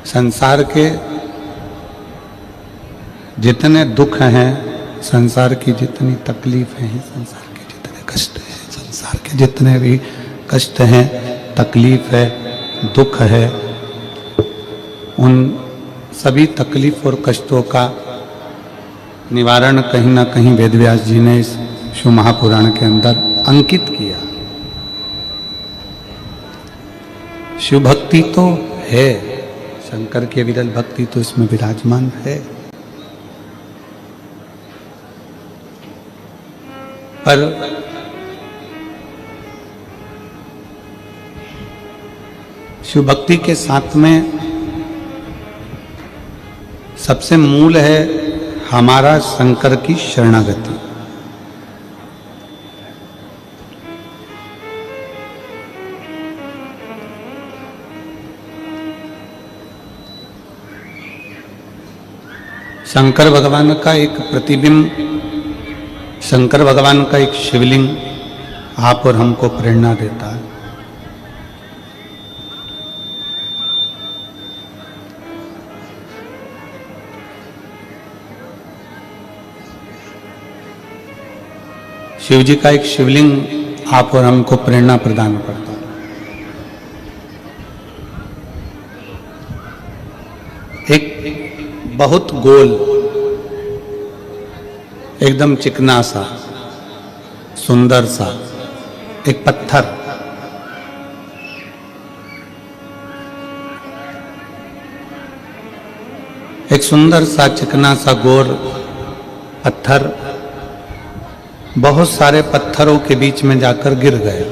संसार के जितने दुख हैं, संसार की जितनी तकलीफें हैं, संसार के जितने कष्ट हैं, संसार के जितने भी कष्ट हैं, तकलीफ है, दुख है, उन सभी तकलीफ और कष्टों का निवारण कहीं ना कहीं वेदव्यास जी ने इस शिव महापुराण के अंदर अंकित किया। शिव भक्ति तो है, शंकर की विरल भक्ति तो इसमें विराजमान है, पर शिव भक्ति के साथ में सबसे मूल है हमारा शंकर की शरणागति। शंकर भगवान का एक प्रतिबिंब, शंकर भगवान का एक शिवलिंग आप और हमको प्रेरणा देता है। शिव जी का एक शिवलिंग आप और हमको प्रेरणा प्रदान करता है। एक बहुत गोल, एकदम चिकना सा, सुंदर सा एक पत्थर, एक सुंदर सा चिकना सा गोर पत्थर बहुत सारे पत्थरों के बीच में जाकर गिर गया।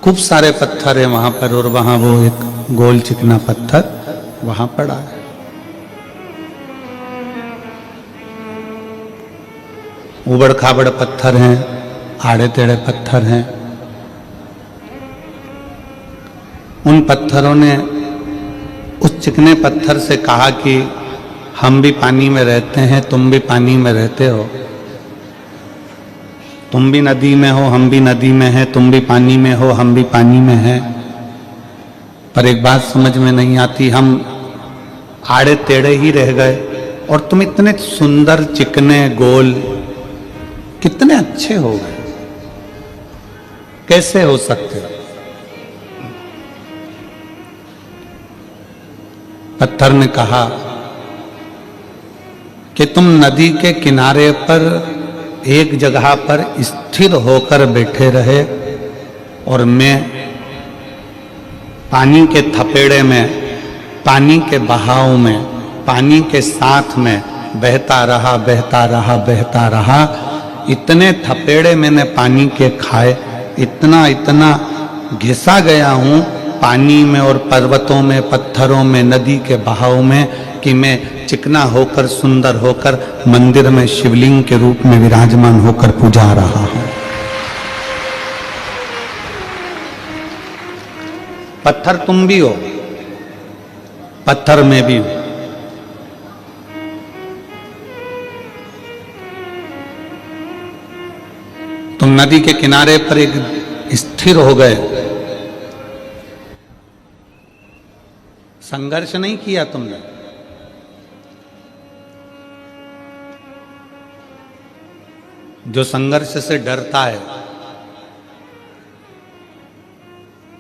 खूब सारे पत्थर है वहां पर, और वहां वो एक गोल चिकना पत्थर वहां पड़ा है। उबड़ खाबड़ पत्थर हैं, आड़े टेढ़े पत्थर हैं। उन पत्थरों ने उस चिकने पत्थर से कहा कि हम भी पानी में रहते हैं, तुम भी पानी में रहते हो, तुम भी नदी में हो, हम भी नदी में हैं, तुम भी पानी में हो, हम भी पानी में हैं। पर एक बात समझ में नहीं आती, हम आड़े टेढ़े ही रह गए और तुम इतने सुंदर चिकने गोल कितने अच्छे हो गए, कैसे हो सकते हो? पत्थर ने कहा कि तुम नदी के किनारे पर एक जगह पर स्थिर होकर बैठे रहे और मैं पानी के थपेड़े में, पानी के बहाव में, पानी के साथ में बहता रहा, बहता रहा, बहता रहा। इतने थपेड़े मैंने पानी के खाए, इतना इतना घिसा गया हूं पानी में और पर्वतों में, पत्थरों में, नदी के बहाव में, कि मैं चिकना होकर, सुंदर होकर मंदिर में शिवलिंग के रूप में विराजमान होकर पूजा रहा हूं। पत्थर तुम भी हो, पत्थर में भी हो। तुम नदी के किनारे पर एक स्थिर हो गए, संघर्ष नहीं किया तुमने, जो संघर्ष से डरता है,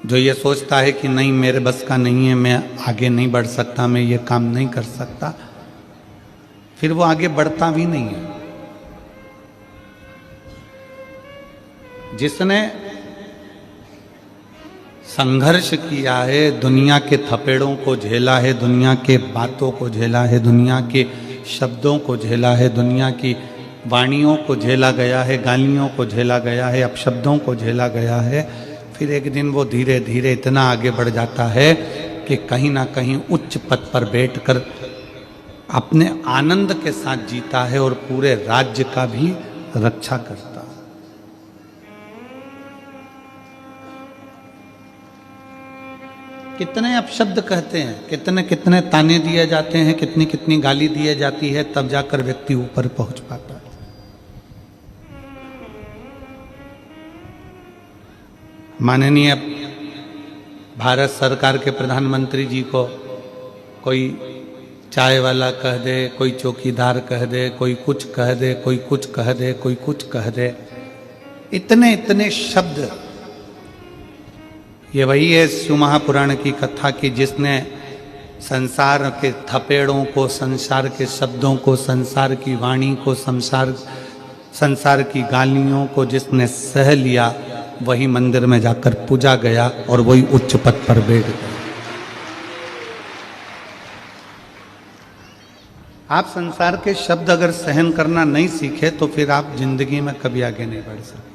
जो ये सोचता है कि नहीं मेरे बस का नहीं है, मैं आगे नहीं बढ़ सकता, मैं ये काम नहीं कर सकता, फिर वो आगे बढ़ता भी नहीं है। जिसने संघर्ष किया है, दुनिया के थपेड़ों को झेला है, दुनिया के बातों को झेला है, दुनिया के शब्दों को झेला है, दुनिया की वाणियों को झेला गया है, गालियों को झेला गया है, अपशब्दों को झेला गया है, फिर एक दिन वो धीरे धीरे इतना आगे बढ़ जाता है कि कहीं ना कहीं उच्च पद पर बैठकर अपने आनंद के साथ जीता है और पूरे राज्य का भी रक्षा करता है। कितने अपशब्द कहते हैं, कितने कितने ताने दिए जाते हैं, कितनी कितनी गाली दिए जाती है, तब जाकर व्यक्ति ऊपर पहुंच पाता है। माननीय भारत सरकार के प्रधानमंत्री जी को कोई चाय वाला कह दे, कोई चौकीदार कह दे, कोई कुछ कह दे, कोई कुछ कह दे, कोई कुछ कह दे, इतने इतने शब्द। ये वही है शिव महापुराण की कथा की जिसने संसार के थपेड़ों को, संसार के शब्दों को, संसार की वाणी को, संसार की गालियों को जिसने सह लिया, वही मंदिर में जाकर पूजा गया और वही उच्च पद पर बैठ गया। आप संसार के शब्द अगर सहन करना नहीं सीखे तो फिर आप जिंदगी में कभी आगे नहीं बढ़ सकते।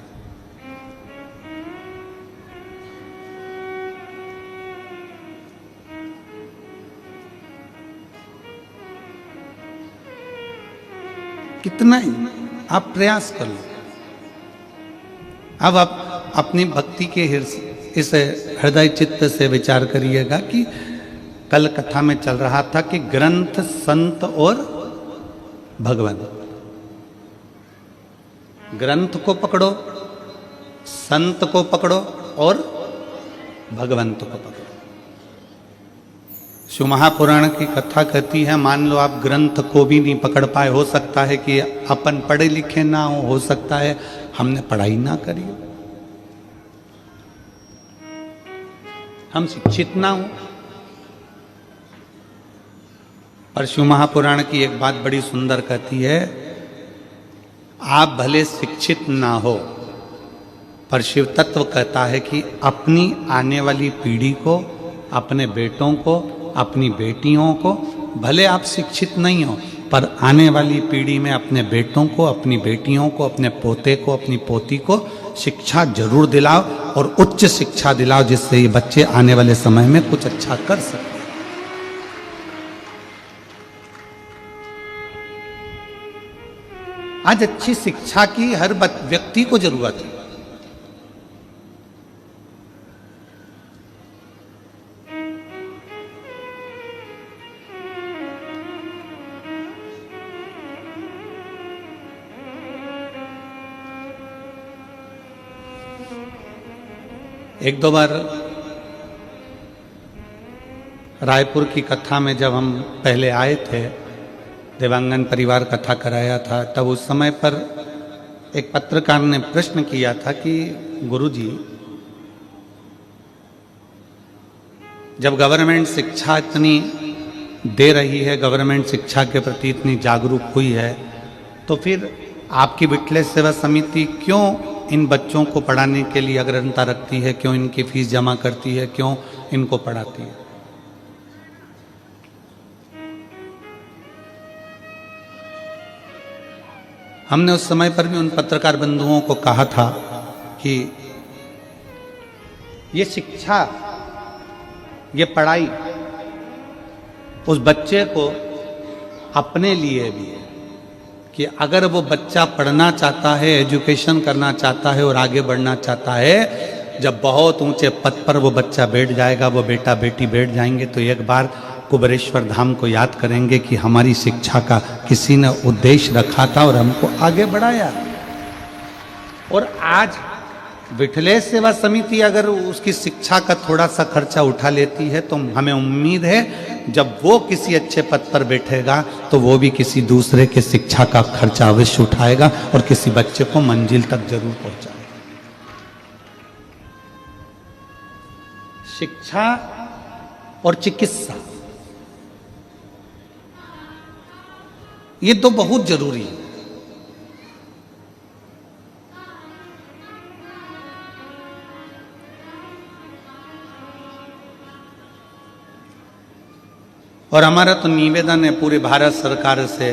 कितना ही आप प्रयास कर लो। अब आप अपनी भक्ति के इस हृदय चित्त से विचार करिएगा कि कल कथा में चल रहा था कि ग्रंथ, संत और भगवान। ग्रंथ को पकड़ो, संत को पकड़ो और भगवंत को पकड़ो। शिव महापुराण की कथा कहती है, मान लो आप ग्रंथ को भी नहीं पकड़ पाए, हो सकता है कि अपन पढ़े लिखे ना हो सकता है हमने पढ़ाई ना करी हो, हम शिक्षित ना हो। पर शिव महापुराण की एक बात बड़ी सुंदर कहती है, आप भले शिक्षित ना हो पर शिव तत्व कहता है कि अपनी आने वाली पीढ़ी को, अपने बेटों को, अपनी बेटियों को, भले आप शिक्षित नहीं हो पर आने वाली पीढ़ी में अपने बेटों को, अपनी बेटियों को, अपने पोते को, अपनी पोती को शिक्षा जरूर दिलाओ और उच्च शिक्षा दिलाओ, जिससे ये बच्चे आने वाले समय में कुछ अच्छा कर सकें। आज अच्छी शिक्षा की हर व्यक्ति को जरूरत है। एक दो बार रायपुर की कथा में जब हम पहले आए थे, देवांगन परिवार कथा कराया था, तब उस समय पर एक पत्रकार ने प्रश्न किया था कि गुरुजी, जब गवर्नमेंट शिक्षा इतनी दे रही है, गवर्नमेंट शिक्षा के प्रति इतनी जागरूक हुई है, तो फिर आपकी विठले सेवा समिति क्यों इन बच्चों को पढ़ाने के लिए अग्रता रखती है, क्यों इनकी फीस जमा करती है, क्यों इनको पढ़ाती है? हमने उस समय पर भी उन पत्रकार बंधुओं को कहा था कि ये शिक्षा, ये पढ़ाई उस बच्चे को अपने लिए भी है कि अगर वो बच्चा पढ़ना चाहता है, एजुकेशन करना चाहता है और आगे बढ़ना चाहता है, जब बहुत ऊंचे पद पर वो बच्चा बैठ जाएगा, वो बेटा बेटी बैठ जाएंगे, तो एक बार कुबेरेश्वर धाम को याद करेंगे कि हमारी शिक्षा का किसी ने उद्देश्य रखा था और हमको आगे बढ़ाया। और आज विठले सेवा समिति अगर उसकी शिक्षा का थोड़ा सा खर्चा उठा लेती है, तो हमें उम्मीद है जब वो किसी अच्छे पद पर बैठेगा तो वो भी किसी दूसरे के शिक्षा का खर्चा अवश्य उठाएगा और किसी बच्चे को मंजिल तक जरूर पहुंचाएगा। शिक्षा और चिकित्सा, ये तो बहुत जरूरी है। और हमारा तो निवेदन है पूरे भारत सरकार से,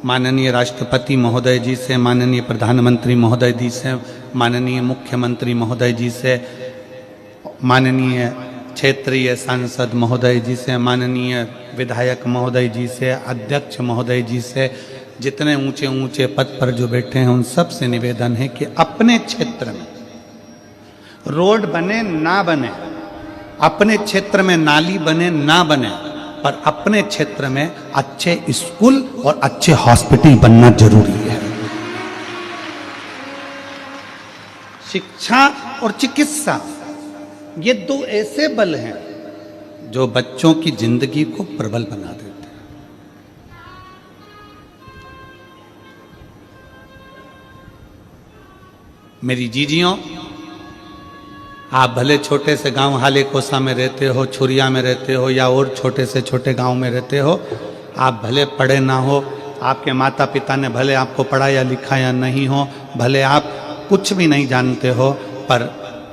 माननीय राष्ट्रपति महोदय जी से, माननीय प्रधानमंत्री महोदय जी से, माननीय मुख्यमंत्री महोदय जी से, माननीय क्षेत्रीय सांसद महोदय जी से, माननीय विधायक महोदय जी से, अध्यक्ष महोदय जी से, जितने ऊंचे ऊंचे पद पर जो बैठे हैं उन सब से निवेदन है कि अपने क्षेत्र में रोड बने ना बने, अपने क्षेत्र में नाली बने ना बने, पर अपने क्षेत्र में अच्छे स्कूल और अच्छे हॉस्पिटल बनना जरूरी है। शिक्षा और चिकित्सा ये दो ऐसे बल हैं जो बच्चों की जिंदगी को प्रबल बना देते हैं। मेरी जीजियों, आप भले छोटे से गांव हाले कोसा में रहते हो, छुरिया में रहते हो, या और छोटे से छोटे गांव में रहते हो, आप भले पढ़े ना हो, आपके माता पिता ने भले आपको पढ़ाया लिखाया नहीं हो, भले आप कुछ भी नहीं जानते हो, पर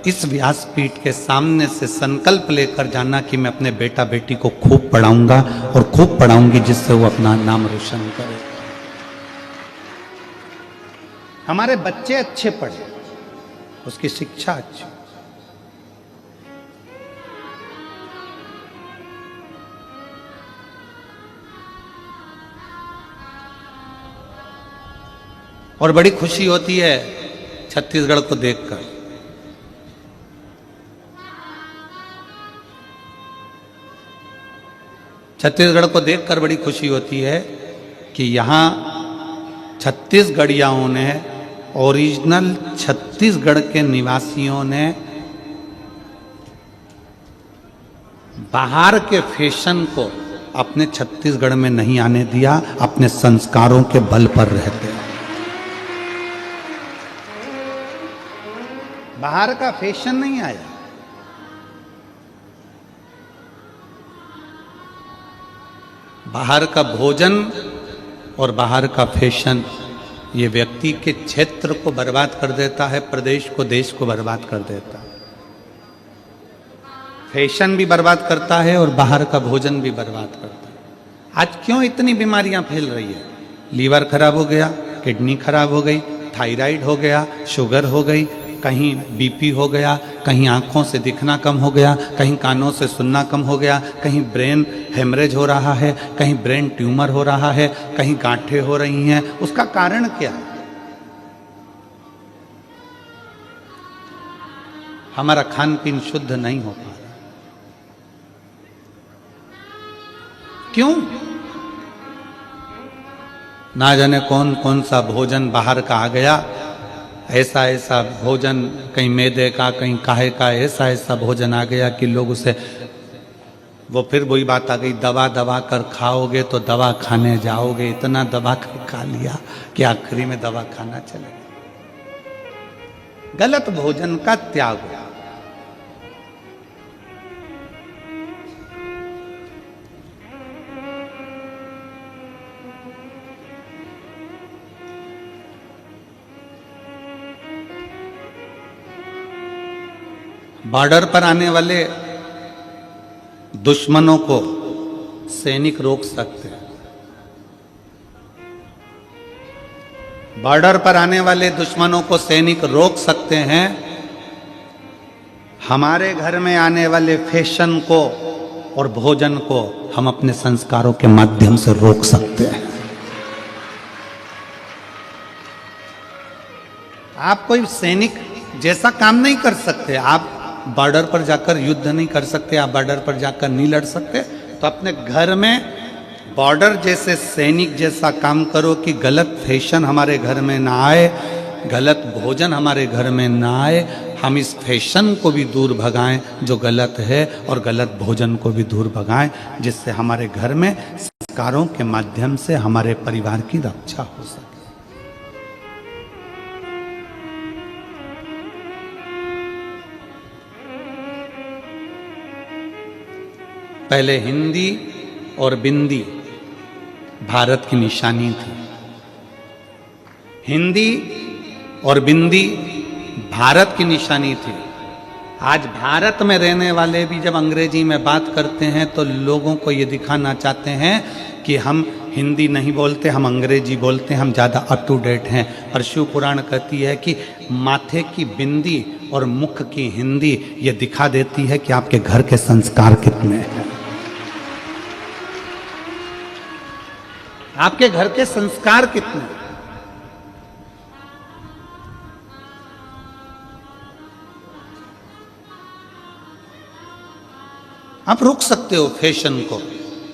इस व्यासपीठ के सामने से संकल्प लेकर जाना कि मैं अपने बेटा बेटी को खूब पढ़ाऊंगा और खूब पढ़ाऊंगी, जिससे वो अपना नाम रोशन करे। हमारे बच्चे अच्छे पढ़े, उसकी शिक्षा अच्छी। और बड़ी खुशी होती है छत्तीसगढ़ को देखकर। छत्तीसगढ़ को देखकर बड़ी खुशी होती है कि यहाँ छत्तीसगढ़ियाओं ने, ओरिजिनल छत्तीसगढ़ के निवासियों ने बाहर के फैशन को अपने छत्तीसगढ़ में नहीं आने दिया, अपने संस्कारों के बल पर रहते हैं। बाहर का फैशन नहीं आया। बाहर का भोजन और बाहर का फैशन ये व्यक्ति के क्षेत्र को बर्बाद कर देता है, प्रदेश को, देश को बर्बाद कर देता है। फैशन भी बर्बाद करता है और बाहर का भोजन भी बर्बाद करता है। आज क्यों इतनी बीमारियां फैल रही है? लीवर खराब हो गया, किडनी खराब हो गई, थायराइड हो गया, शुगर हो गई, कहीं बीपी हो गया, कहीं आंखों से दिखना कम हो गया, कहीं कानों से सुनना कम हो गया, कहीं ब्रेन हेमरेज हो रहा है, कहीं ब्रेन ट्यूमर हो रहा है, कहीं गांठें हो रही हैं। उसका कारण क्या है? हमारा खान पीन शुद्ध नहीं हो पा रहा। क्यों? ना जाने कौन कौन सा भोजन बाहर का आ गया, ऐसा ऐसा भोजन, कहीं मैदे का, कहीं काहे का, ऐसा ऐसा भोजन आ गया कि लोग उसे, वो फिर वही बात आ गई, दबा दबा कर खाओगे तो दवा खाने जाओगे। इतना दबा कर खा लिया कि आखिरी में दवा खाना चलेगा। गलत भोजन का त्याग। बॉर्डर पर आने वाले दुश्मनों को सैनिक रोक सकते हैं। बॉर्डर पर आने वाले दुश्मनों को सैनिक रोक सकते हैं। हमारे घर में आने वाले फैशन को और भोजन को हम अपने संस्कारों के माध्यम से रोक सकते हैं। आप कोई सैनिक जैसा काम नहीं कर सकते, आप बॉर्डर पर जाकर युद्ध नहीं कर सकते, आप बॉर्डर पर जाकर नहीं लड़ सकते, तो अपने घर में बॉर्डर जैसे सैनिक जैसा काम करो कि गलत फैशन हमारे घर में ना आए, गलत भोजन हमारे घर में ना आए। हम इस फैशन को भी दूर भगाएं जो गलत है, और गलत भोजन को भी दूर भगाएं, जिससे हमारे घर में संस्कारों के माध्यम से हमारे परिवार की रक्षा हो सके। पहले हिंदी और बिंदी भारत की निशानी थी। हिंदी और बिंदी भारत की निशानी थी। आज भारत में रहने वाले भी जब अंग्रेजी में बात करते हैं तो लोगों को ये दिखाना चाहते हैं कि हम हिंदी नहीं बोलते, हम अंग्रेजी बोलते हैं, हम ज़्यादा अप टू डेट हैं। पर शिव पुराण कहती है कि माथे की बिंदी और मुख की हिंदी ये दिखा देती है कि आपके घर के संस्कार कितने हैं, आपके घर के संस्कार कितने। आप रोक सकते हो फैशन को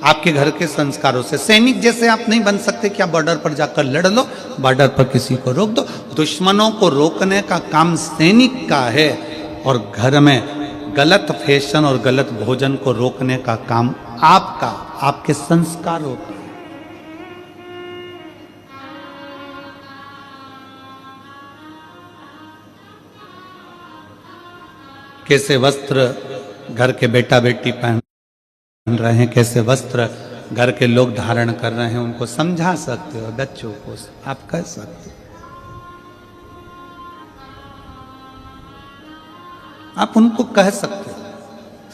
आपके घर के संस्कारों से। सैनिक जैसे आप नहीं बन सकते कि आप बॉर्डर पर जाकर लड़ लो, बॉर्डर पर किसी को रोक दो। दुश्मनों को रोकने का काम सैनिक का है, और घर में गलत फैशन और गलत भोजन को रोकने का काम आपका, आपके संस्कार होते हैं। कैसे वस्त्र घर के बेटा बेटी पहन रहे हैं, कैसे वस्त्र घर के लोग धारण कर रहे हैं, उनको समझा सकते हो। बच्चों को आप कह सकते हो, आप उनको कह सकते हो,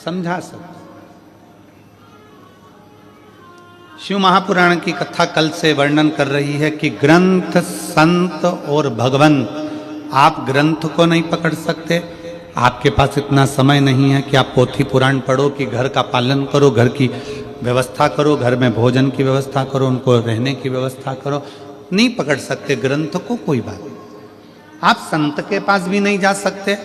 समझा सकते हो। शिव महापुराण की कथा कल से वर्णन कर रही है कि ग्रंथ, संत और भगवंत, आप ग्रंथ को नहीं पकड़ सकते, आपके पास इतना समय नहीं है कि आप पोथी पुराण पढ़ो, कि घर का पालन करो, घर की व्यवस्था करो, घर में भोजन की व्यवस्था करो, उनको रहने की व्यवस्था करो, नहीं पकड़ सकते ग्रंथ को, कोई बात नहीं। आप संत के पास भी नहीं जा सकते,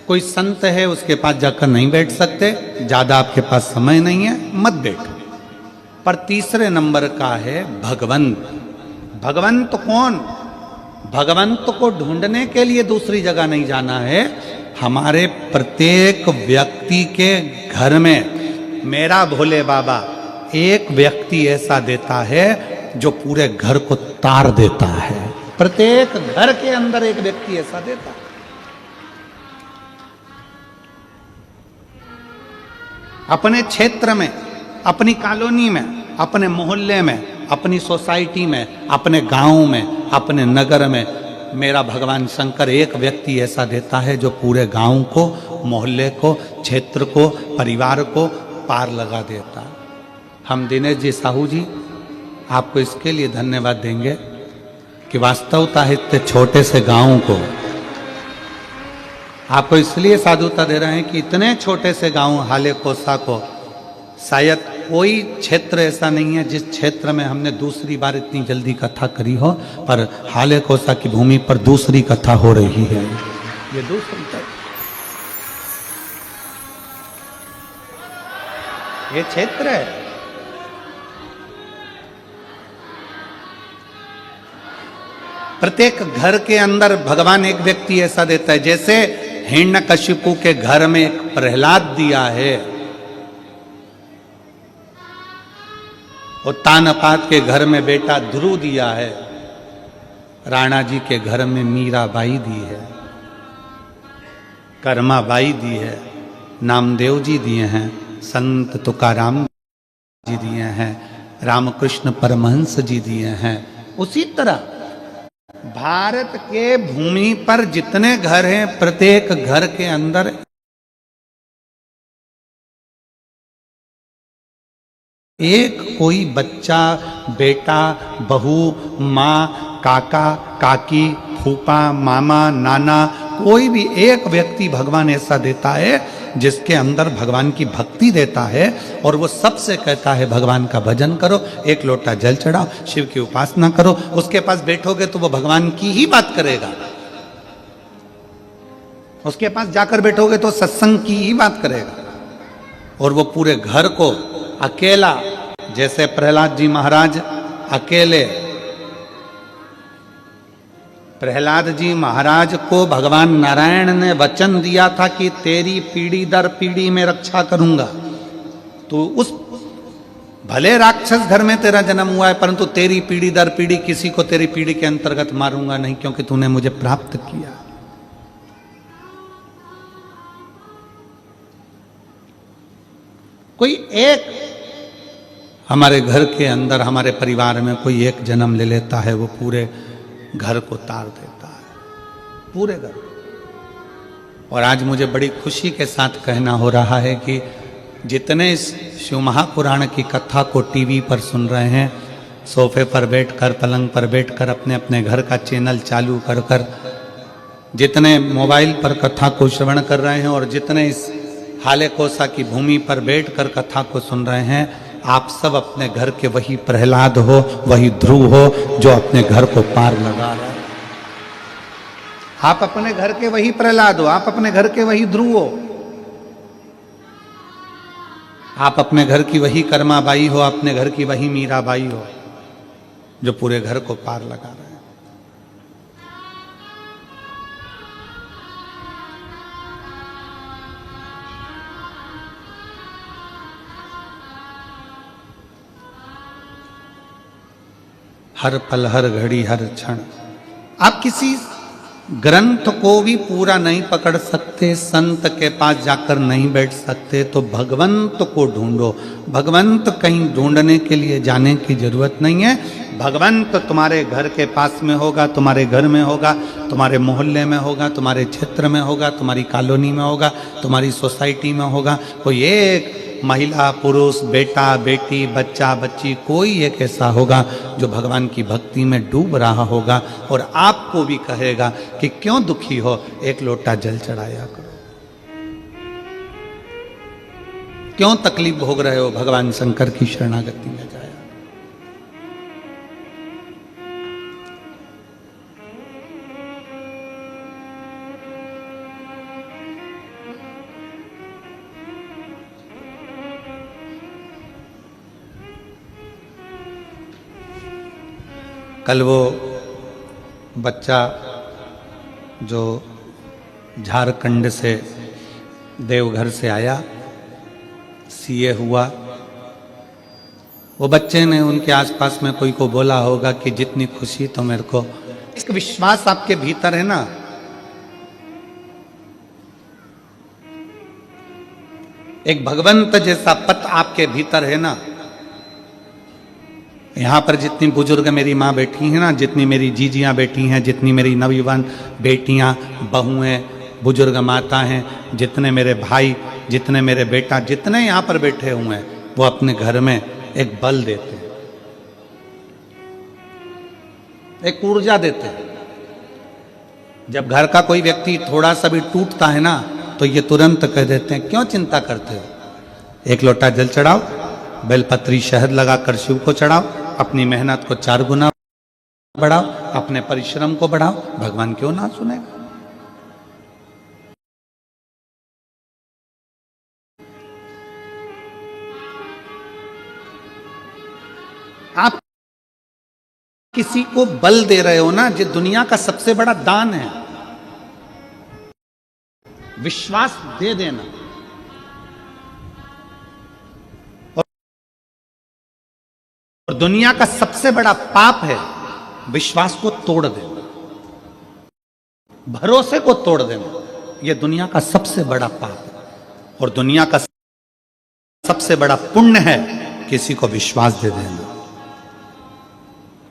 कोई संत है उसके पास जाकर नहीं बैठ सकते, ज्यादा आपके पास समय नहीं है, मत बैठो। पर तीसरे नंबर का है भगवंत। भगवंत कौन? भगवंत को ढूंढने के लिए दूसरी जगह नहीं जाना है, हमारे प्रत्येक व्यक्ति के घर में मेरा भोले बाबा एक व्यक्ति ऐसा देता है जो पूरे घर को तार देता है। प्रत्येक घर के अंदर एक व्यक्ति ऐसा देता है। अपने क्षेत्र में, अपनी कॉलोनी में, अपने मोहल्ले में, अपनी सोसाइटी में, अपने गांव में, अपने नगर में मेरा भगवान शंकर एक व्यक्ति ऐसा देता है जो पूरे गांव को, मोहल्ले को, क्षेत्र को, परिवार को पार लगा देता है। हम दिनेश जी, साहू जी, आपको इसके लिए धन्यवाद देंगे कि वास्तवता है इतने छोटे से गांव को आपको इसलिए साधुता दे रहे हैं कि इतने छोटे से गांव हाले कोसा को शायद कोई क्षेत्र ऐसा नहीं है जिस क्षेत्र में हमने दूसरी बार इतनी जल्दी कथा करी हो, पर हाले कोसा की भूमि पर दूसरी कथा हो रही है। ये दूसरी ये क्षेत्र है। प्रत्येक घर के अंदर भगवान एक व्यक्ति ऐसा देता है। जैसे हिरण्यकशिपु के घर में एक प्रहलाद दिया है, और तानपात के घर में बेटा ध्रुव दिया है, राणा जी के घर में मीराबाई दी है, कर्माबाई दी है, नामदेव जी दिए हैं, संत तुकाराम जी दिए हैं, रामकृष्ण परमहंस जी दिए हैं। उसी तरह भारत के भूमि पर जितने घर हैं, प्रत्येक घर के अंदर एक कोई बच्चा, बेटा, बहू, माँ, काका, काकी, फूफा, मामा, नाना, कोई भी एक व्यक्ति भगवान ऐसा देता है जिसके अंदर भगवान की भक्ति देता है, और वो सबसे कहता है भगवान का भजन करो, एक लोटा जल चढ़ाओ, शिव की उपासना करो। उसके पास बैठोगे तो वो भगवान की ही बात करेगा, उसके पास जाकर बैठोगे तो सत्संग की ही बात करेगा, और वो पूरे घर को अकेला, जैसे प्रहलाद जी महाराज अकेले, प्रहलाद जी महाराज को भगवान नारायण ने वचन दिया था कि तेरी पीढ़ी दर पीढ़ी में रक्षा करूंगा। तो उस भले राक्षस घर में तेरा जन्म हुआ है, परंतु तेरी पीढ़ी दर पीढ़ी किसी को तेरी पीढ़ी के अंतर्गत मारूंगा नहीं, क्योंकि तूने मुझे प्राप्त किया। कोई एक हमारे घर के अंदर, हमारे परिवार में कोई एक जन्म ले लेता है, वो पूरे घर को तार देता है, पूरे घर। और आज मुझे बड़ी खुशी के साथ कहना हो रहा है कि जितने इस शिव महापुराण की कथा को टीवी पर सुन रहे हैं, सोफे पर बैठकर, पलंग पर बैठकर, अपने अपने घर का चैनल चालू कर कर, जितने मोबाइल पर कथा को श्रवण कर रहे हैं, और जितने इस हाले कोसा की भूमि पर बैठकर कथा को सुन रहे हैं, आप सब अपने घर के वही प्रहलाद हो, वही ध्रुव हो जो अपने घर को पार लगा रहे हैं। आप अपने घर के वही प्रहलाद हो, आप अपने घर के वही ध्रुव हो, आप अपने घर की वही कर्माबाई हो, अपने घर की वही मीराबाई हो, जो पूरे घर को पार लगा रहे हैं। हर पल हर घड़ी हर क्षण। आप किसी ग्रंथ को भी पूरा नहीं पकड़ सकते, संत के पास जाकर नहीं बैठ सकते, तो भगवंत को ढूंढो। भगवंत कहीं ढूंढने के लिए जाने की जरूरत नहीं है। भगवंत तुम्हारे घर के पास में होगा, तुम्हारे घर में होगा, तुम्हारे मोहल्ले में होगा, तुम्हारे क्षेत्र में होगा, तुम्हारी कॉलोनी में होगा, तुम्हारी सोसाइटी में होगा। कोई एक महिला पुरुष, बेटा बेटी, बच्चा बच्ची, कोई एक ऐसा होगा जो भगवान की भक्ति में डूब रहा होगा और आपको भी कहेगा कि क्यों दुखी हो, एक लोटा जल चढ़ाया करो। क्यों तकलीफ भोग रहे हो, भगवान शंकर की शरणागति में जाया। कल वो बच्चा जो झारखंड से देवघर से आया, सीए हुआ, वो बच्चे ने उनके आसपास में कोई को बोला होगा कि जितनी खुशी तो मेरे को, एक विश्वास आपके भीतर है ना, एक भगवंत जैसा पथ आपके भीतर है ना। यहाँ पर जितनी बुजुर्ग मेरी माँ बैठी हैं ना, जितनी मेरी जीजियाँ बैठी हैं, जितनी मेरी नवयुवान बेटियाँ बहुएँ बुजुर्ग माता हैं, जितने मेरे भाई, जितने मेरे बेटा, जितने यहाँ पर बैठे हुए हैं, वो अपने घर में एक बल देते हैं, एक ऊर्जा देते हैं। जब घर का कोई व्यक्ति थोड़ा सा भी टूटता है ना, तो ये तुरंत कह देते हैं क्यों चिंता करते हो, एक लोटा जल चढ़ाओ, बेलपत्री शहद लगाकर शिव को चढ़ाओ, अपनी मेहनत को 4 गुना बढ़ाओ, अपने परिश्रम को बढ़ाओ, भगवान क्यों ना सुनेगा। आप किसी को बल दे रहे हो ना, जो दुनिया का सबसे बड़ा दान है, विश्वास दे देना। और दुनिया का सबसे बड़ा पाप है विश्वास को तोड़ देना, भरोसे को तोड़ देना। यह दुनिया का सबसे बड़ा पाप है। और दुनिया का सबसे बड़ा पुण्य है किसी को विश्वास दे देना,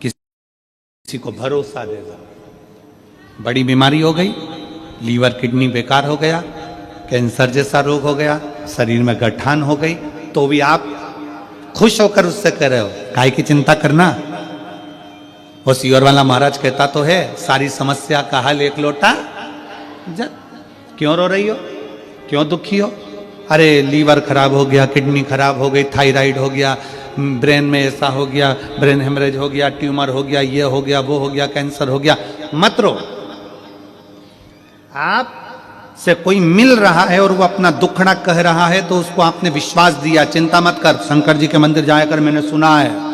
किसी को भरोसा दे देना। बड़ी बीमारी हो गई, लीवर किडनी बेकार हो गया, कैंसर जैसा रोग हो गया, शरीर में गठान हो गई, तो भी आप खुश होकर उससे कह रहे हो काय की चिंता करना। वो सीवर वाला महाराज कहता तो है, सारी समस्या का हल एक लोटा जल। क्यों रो रही हो, क्यों दुखी हो? अरे लीवर खराब हो गया, किडनी खराब हो गई, थायराइड हो गया, ब्रेन में ऐसा हो गया, ब्रेन हेमरेज हो गया, ट्यूमर हो गया, ये हो गया, वो हो गया, कैंसर हो गया। मत रो। आप से कोई मिल रहा है और वो अपना दुखड़ा कह रहा है, तो उसको आपने विश्वास दिया, चिंता मत कर, शंकर जी के मंदिर जाया कर, मैंने सुना है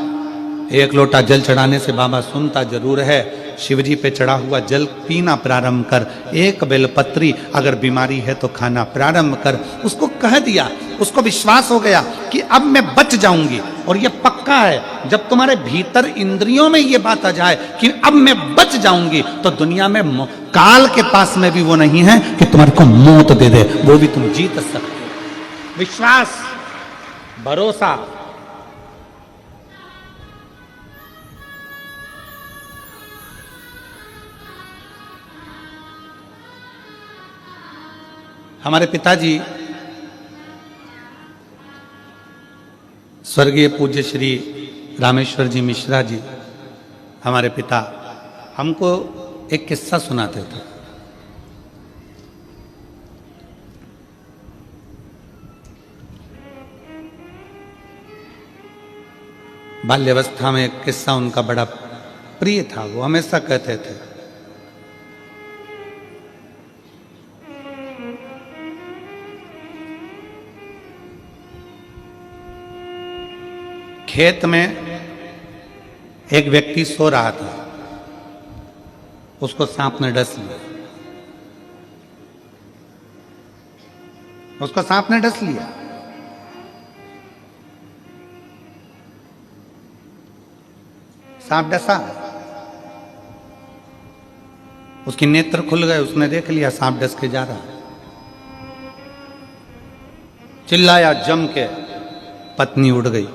एक लोटा जल चढ़ाने से बाबा सुनता जरूर है। शिव जी पे चढ़ा हुआ जल पीना प्रारंभ कर, एक बेलपत्री अगर बीमारी है तो खाना प्रारंभ कर। उसको कह दिया, उसको विश्वास हो गया कि अब मैं बच जाऊंगी। और ये पक्का है, जब तुम्हारे भीतर इंद्रियों में ये बात आ जाए कि अब मैं बच जाऊंगी, तो दुनिया में काल के पास में भी वो नहीं है कि तुम्हारे को मौत दे दे, वो भी तुम जीत सकते हो। विश्वास, भरोसा। हमारे पिताजी स्वर्गीय पूज्य श्री रामेश्वर जी मिश्रा जी, हमारे पिता, हमको एक किस्सा सुनाते थे। बाल्यावस्था में एक किस्सा उनका बड़ा प्रिय था, वो हमेशा कहते थे, खेत में एक व्यक्ति सो रहा था, उसको सांप ने डस लिया, उसको सांप ने डस लिया। सांप डसा, उसके नेत्र खुल गए, उसने देख लिया सांप डस के जा रहा है। चिल्लाया जम के, पत्नी उड़ गई,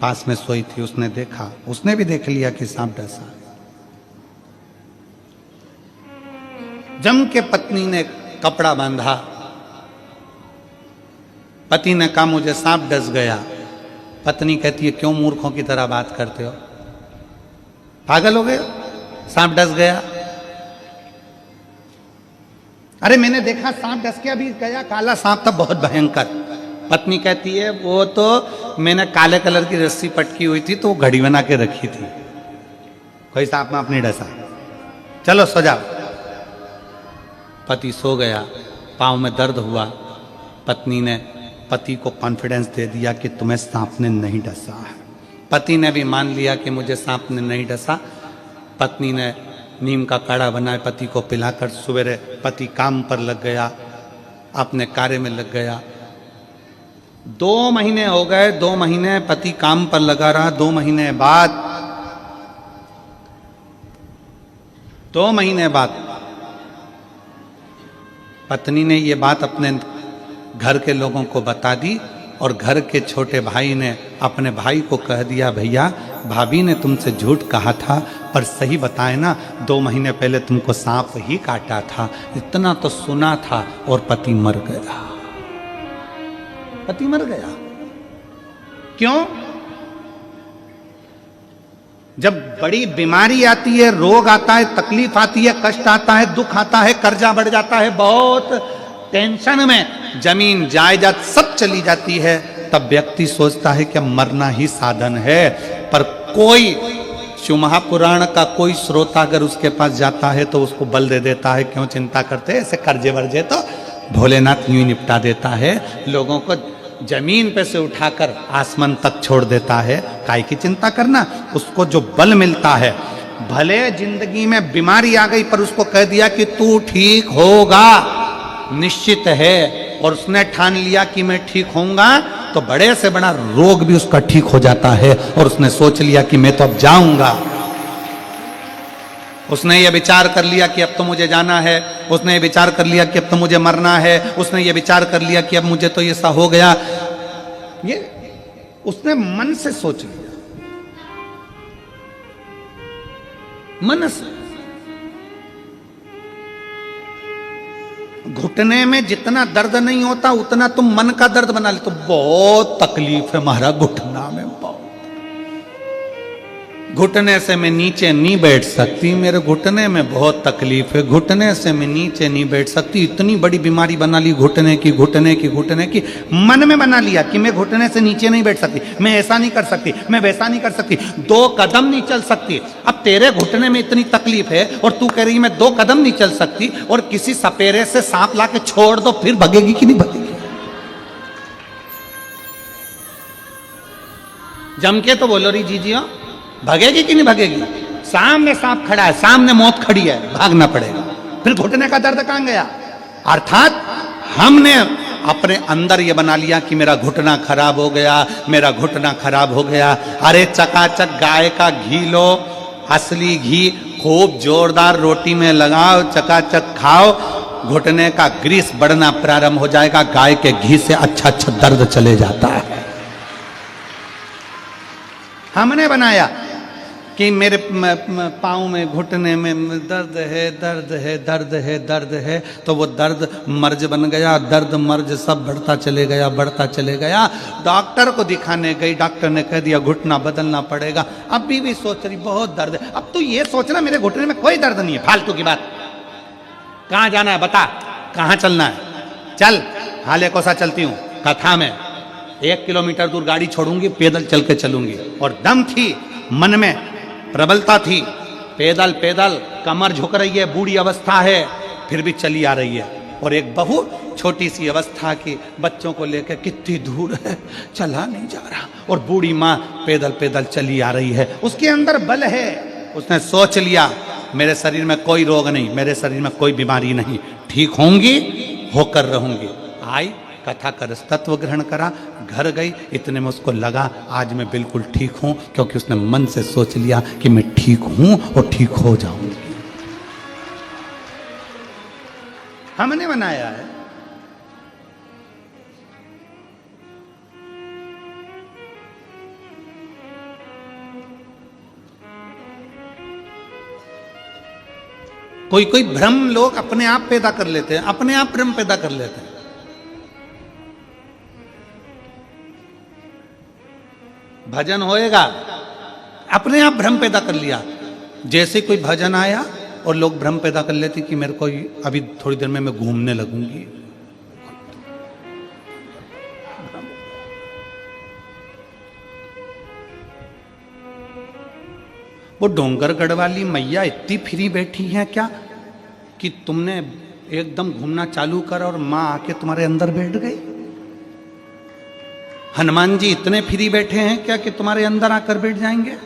पास में सोई थी, उसने देखा, उसने भी देख लिया कि सांप डसा। जम के पत्नी ने कपड़ा बांधा, पति ने कहा मुझे सांप डस गया। पत्नी कहती है क्यों मूर्खों की तरह बात करते हो, पागल हो गए, सांप डस गया। अरे मैंने देखा सांप डस के अभी गया, काला सांप था बहुत भयंकर। पत्नी कहती है वो तो मैंने काले कलर की रस्सी पटकी हुई थी तो वो घड़ी बना के रखी थी, कोई सांप में अपनी डसा, चलो सो जाओ। पति सो गया, पांव में दर्द हुआ। पत्नी ने पति को कॉन्फिडेंस दे दिया कि तुम्हें सांप ने नहीं डसा है। पति ने भी मान लिया कि मुझे सांप ने नहीं डसा। पत्नी ने नीम का काढ़ा बनाए, पति को पिलाकर सवेरे पति काम पर लग गया, अपने कार्य में लग गया। 2 महीने हो गए, 2 महीने पति काम पर लगा रहा। 2 महीने बाद पत्नी ने ये बात अपने घर के लोगों को बता दी और घर के छोटे भाई ने अपने भाई को कह दिया भैया भाभी ने तुमसे झूठ कहा था, पर सही बताए ना 2 महीने पहले तुमको सांप ही काटा था। इतना तो सुना था और पति मर गया। पति मर गया क्यों? जब बड़ी बीमारी आती है, रोग आता है, तकलीफ आती है, कष्ट आता है, दुख आता है, कर्जा बढ़ जाता है, बहुत टेंशन में जमीन जायदाद सब चली जाती है, तब व्यक्ति सोचता है कि मरना ही साधन है। पर कोई शिव महापुराण का कोई श्रोता अगर उसके पास जाता है तो उसको बल दे देता है, क्यों चिंता करते हैं, ऐसे कर्जे वर्जे तो भोलेनाथ यूं ही निपटा देता है, लोगों को जमीन पे से उठाकर आसमान तक छोड़ देता है। काय की चिंता करना, उसको जो बल मिलता है, भले जिंदगी में बीमारी आ गई पर उसको कह दिया कि तू ठीक होगा, निश्चित है, और उसने ठान लिया कि मैं ठीक होऊंगा, तो बड़े से बड़ा रोग भी उसका ठीक हो जाता है। और उसने सोच लिया कि मैं तो अब जाऊंगा, उसने ये विचार कर लिया कि अब तो मुझे जाना है, उसने ये विचार कर लिया कि अब तो मुझे मरना है, उसने ये विचार कर लिया कि अब मुझे तो ये सा हो गया, ये उसने मन से सोच लिया, मन से। घुटने में जितना दर्द नहीं होता उतना तुम मन का दर्द बना ले, तो बहुत तकलीफ है महाराज घुटना में, बहुत। घुटने से मैं नीचे नहीं बैठ सकती, मेरे घुटने में बहुत तकलीफ है, घुटने से मैं नीचे नहीं बैठ सकती। इतनी बड़ी बीमारी बना ली घुटने की, घुटने की, घुटने की, मन में बना लिया कि मैं घुटने से नीचे नहीं बैठ सकती, मैं ऐसा नहीं कर सकती, मैं वैसा नहीं कर सकती, 2 कदम नहीं चल सकती। अब तेरे घुटने में इतनी तकलीफ है और तू कह रही मैं 2 कदम नहीं चल सकती, और किसी सपेरे से सांप ला के छोड़ दो, फिर भगेगी कि नहीं भगेगी? जम के तो बोलो रही जीजियो, भगेगी कि नहीं भगेगी? सामने सांप खड़ा है, सामने मौत खड़ी है, भागना पड़ेगा। फिर घुटने का दर्द कहां गया? अर्थात हमने अपने अंदर ये बना लिया कि मेरा घुटना खराब हो गया, मेरा घुटना खराब हो गया। अरे चकाचक गाय का घी लो, असली घी, खूब जोरदार रोटी में लगाओ, चकाचक खाओ, घुटने का ग्रीस बढ़ना प्रारंभ हो जाएगा। गाय के घी से अच्छा अच्छा दर्द चले जाता है। हमने बनाया कि मेरे पाँव में, घुटने में दर्द है, दर्द है, दर्द है, दर्द है, तो वो दर्द मर्ज बन गया, दर्द मर्ज सब बढ़ता चले गया, बढ़ता चले गया। डॉक्टर को दिखाने गई, डॉक्टर ने कह दिया घुटना बदलना पड़ेगा। अभी भी सोच रही बहुत दर्द है। अब तो ये सोचना मेरे घुटने में कोई दर्द नहीं है, फालतू की बात। कहाँ जाना है बता, कहाँ चलना है, चल। हाले कोसा चलती हूँ कथा में, 1 किलोमीटर दूर गाड़ी छोड़ूंगी, पैदल चल के चलूंगी। और दम थी, मन में प्रबलता थी, पैदल पैदल कमर झुक रही है, बूढ़ी अवस्था है, फिर भी चली आ रही है। और एक बहू छोटी सी अवस्था की, बच्चों को लेकर कितनी दूर है, चला नहीं जा रहा, और बूढ़ी माँ पैदल पैदल चली आ रही है। उसके अंदर बल है, उसने सोच लिया मेरे शरीर में कोई रोग नहीं, मेरे शरीर में कोई बीमारी नहीं, ठीक होंगी, होकर रहूंगी। आई कथा कर तत्व ग्रहण करा, घर गई, इतने में उसको लगा आज मैं बिल्कुल ठीक हूं, क्योंकि उसने मन से सोच लिया कि मैं ठीक हूं और ठीक हो जाऊंगी। हमने बनाया है। कोई कोई भ्रम लोग अपने आप पैदा कर लेते हैं, अपने आप भ्रम पैदा कर लेते हैं। भजन होएगा, अपने आप भ्रम पैदा कर लिया। जैसे कोई भजन आया और लोग भ्रम पैदा कर लेते कि मेरे को अभी थोड़ी देर में मैं घूमने लगूंगी। वो डोंगरगढ़ वाली मैया इतनी फ्री बैठी है क्या कि तुमने एकदम घूमना चालू कर और मां आके तुम्हारे अंदर बैठ गई? हनुमान जी इतने फ्री बैठे हैं क्या कि तुम्हारे अंदर आकर बैठ जाएंगे?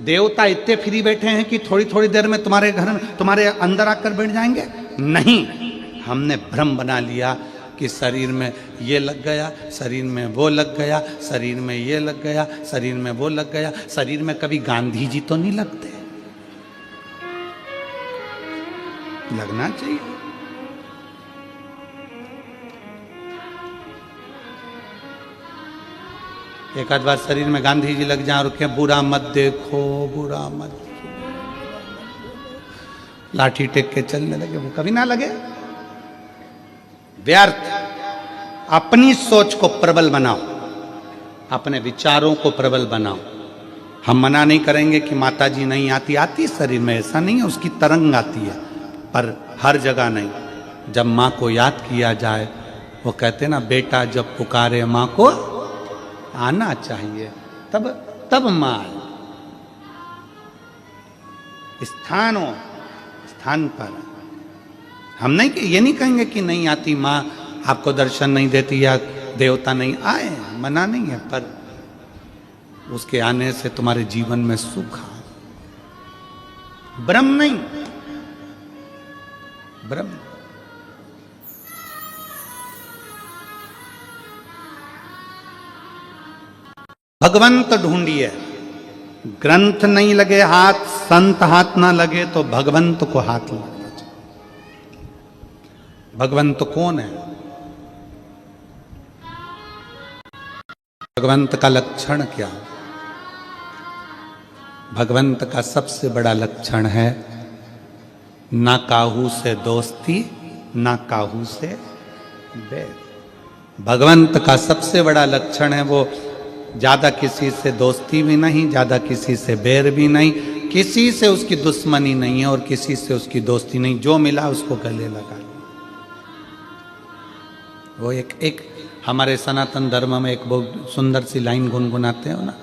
देवता इतने फ्री बैठे हैं कि थोड़ी थोड़ी देर में तुम्हारे घर में तुम्हारे अंदर आकर बैठ जाएंगे? नहीं, हमने भ्रम बना लिया कि शरीर में ये लग गया, शरीर में वो लग गया, शरीर में ये लग गया, शरीर में वो लग गया। शरीर में कभी गांधी जी तो नहीं लगते, लगना चाहिए। एक आध बार शरीर में गांधी जी लग जाए और क्या बुरा मत देखो, बुरा मत, लाठी टेक के चलने लगे, वो कभी ना लगे। व्यर्थ। अपनी सोच को प्रबल बनाओ, अपने विचारों को प्रबल बनाओ। हम मना नहीं करेंगे कि माता जी नहीं आती, आती शरीर में, ऐसा नहीं है, उसकी तरंग आती है, पर हर जगह नहीं। जब माँ को याद किया जाए, वो कहते ना बेटा जब पुकारे माँ को आना चाहिए, तब माँ स्थानों स्थान पर। हम नहीं, ये नहीं कहेंगे कि नहीं आती माँ, आपको दर्शन नहीं देती या देवता नहीं आए, मना नहीं है, पर उसके आने से तुम्हारे जीवन में सुख आए। ब्रह्म नहीं, ब्रह्म। भगवंत ढूंढिए, ग्रंथ नहीं लगे हाथ, संत हाथ ना लगे तो भगवंत को हाथ लगना चाहिए। भगवंत कौन है? भगवंत का लक्षण क्या? भगवंत का सबसे बड़ा लक्षण है ना काहू से दोस्ती, ना काहू से बैर। भगवंत का सबसे बड़ा लक्षण है वो ज्यादा किसी से दोस्ती भी नहीं, ज्यादा किसी से बैर भी नहीं, किसी से उसकी दुश्मनी नहीं है और किसी से उसकी दोस्ती नहीं। जो मिला उसको गले लगा लिया। वो एक हमारे सनातन धर्म में एक बहुत सुंदर सी लाइन गुनगुनाते हो ना,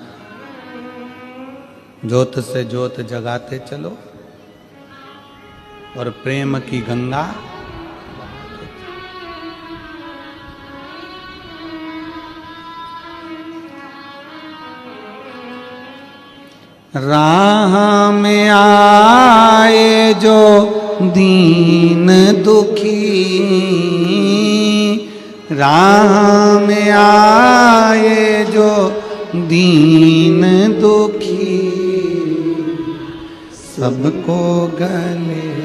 ज्योत से ज्योत जगाते चलो और प्रेम की गंगा। राह में आए जो दीन दुखी, राह में आए जो दीन दुखी, सबको गले